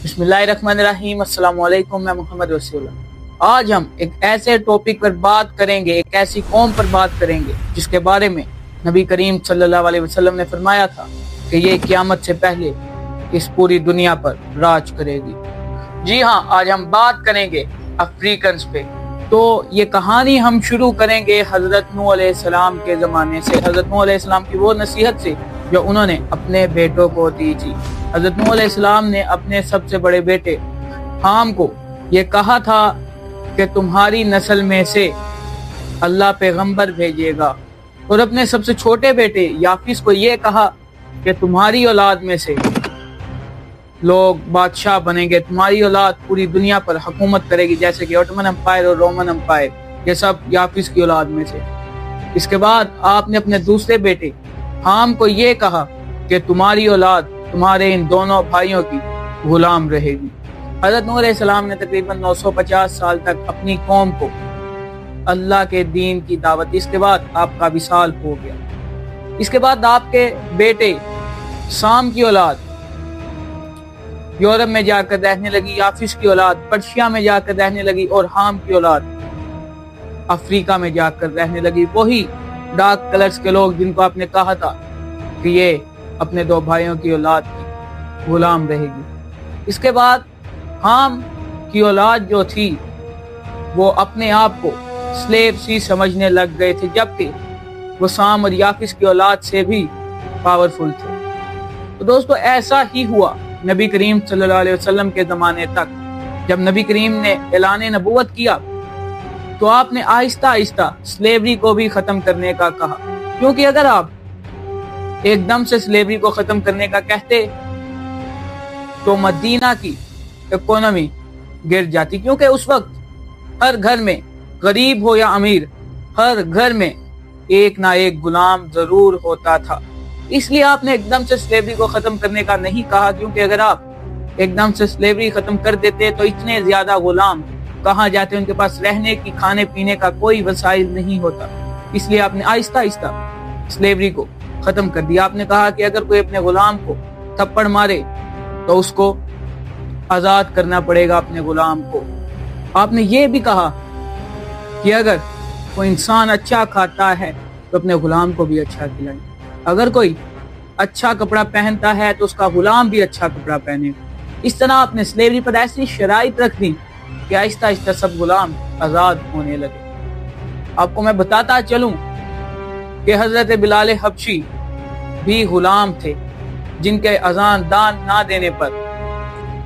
बिस्मिल्लाहिर्रहमानिर्रहीम। अस्सलाम वालेकुम। मैं मोहम्मद रसूलुल्लाह। आज हम एक ऐसे टॉपिक पर बात करेंगे, एक ऐसी कौम पर बात करेंगे जिसके बारे में नबी करीम सल्लल्लाहु अलैहि वसल्लम ने फरमाया था कि ये क़यामत से पहले इस पूरी दुनिया पर राज करेगी। जी हाँ, आज हम बात करेंगे अफ्रीकन्स पे। तो ये कहानी हम शुरू करेंगे हज़रत नूह अलैहिस्सलाम के ज़माने से, हज़रत नूह अलैहिस्सलाम की वो नसीहत से जो उन्होंने अपने बेटों को दी थी। हज़रत नूह अलैहिस्सलाम ने अपने सबसे बड़े बेटे हाम को ये कहा था कि तुम्हारी नस्ल में से अल्लाह पैगंबर भेजेगा, और अपने सबसे छोटे बेटे याफिस को ये कहा कि तुम्हारी औलाद में से लोग बादशाह बनेंगे, तुम्हारी औलाद पूरी दुनिया पर हुकूमत करेगी, जैसे कि ऑटोमन एम्पायर और रोमन एम्पायर, ये सब याफिस की औलाद में से। इसके बाद आपने अपने दूसरे बेटे हाम को ये कहा कि तुम्हारी औलाद तुम्हारे इन दोनों भाइयों की गुलाम रहेगी। हज़रत नूह अलैहिस्सलाम ने तकरीबन 950 साल तक अपनी कौम को अल्लाह के दीन की दावत दी। इसके बाद आपका विसाल हो गया। इसके बाद आपके बेटे साम की औलाद यूरोप में जाकर रहने लगी, याफिस की औलाद पर्शिया में जाकर रहने लगी, और हाम की औलाद अफ्रीका में जाकर रहने लगी। वही डार्क कलर्स के लोग जिनको आपने कहा था कि ये अपने दो भाइयों की औलाद की गुलाम रहेगी। इसके बाद हाम की औलाद जो थी वो अपने आप को स्लेव सी समझने लग गए थे, जबकि वो साम और याफिस की औलाद से भी पावरफुल थे। तो दोस्तों, ऐसा ही हुआ नबी करीम सल्लल्लाहु अलैहि वसल्लम के ज़माने तक। जब नबी करीम ने ऐलान नबूवत किया तो आपने आहिस्ता आहिस्ता स्लेवरी को भी ख़त्म करने का कहा, क्योंकि अगर आप एकदम से स्लेवरी को ख़त्म करने का कहते तो मदीना की इकोनॉमी गिर जाती, क्योंकि उस वक्त हर घर में, गरीब हो या अमीर, हर घर में एक ना एक गुलाम ज़रूर होता था। इसलिए आपने एकदम से स्लेवरी को ख़त्म करने का नहीं कहा, क्योंकि अगर आप एकदम से स्लेवरी ख़त्म कर देते तो इतने ज़्यादा गुलाम कहाँ जाते, उनके पास रहने की, खाने पीने का कोई वसाइल नहीं होता। इसलिए आपने आहिस्ता आहिस्ता स्लेवरी को ख़त्म कर दिया। आपने कहा कि अगर कोई अपने गुलाम को थप्पड़ मारे तो उसको आज़ाद करना पड़ेगा अपने गुलाम को। आपने ये भी कहा कि अगर कोई इंसान अच्छा खाता है तो अपने गुलाम को भी अच्छा खिलाए, अगर कोई अच्छा कपड़ा पहनता है तो उसका गुलाम भी अच्छा कपड़ा पहने। इस तरह आपने स्लेवरी पर ऐसी शराइत रख दी कि आहिस्ता आहिस्ता सब गुलाम आज़ाद होने लगे। आपको मैं बताता चलूं कि हज़रत बिलाल हबशी भी गुलाम थे, जिनके अजान दान ना देने पर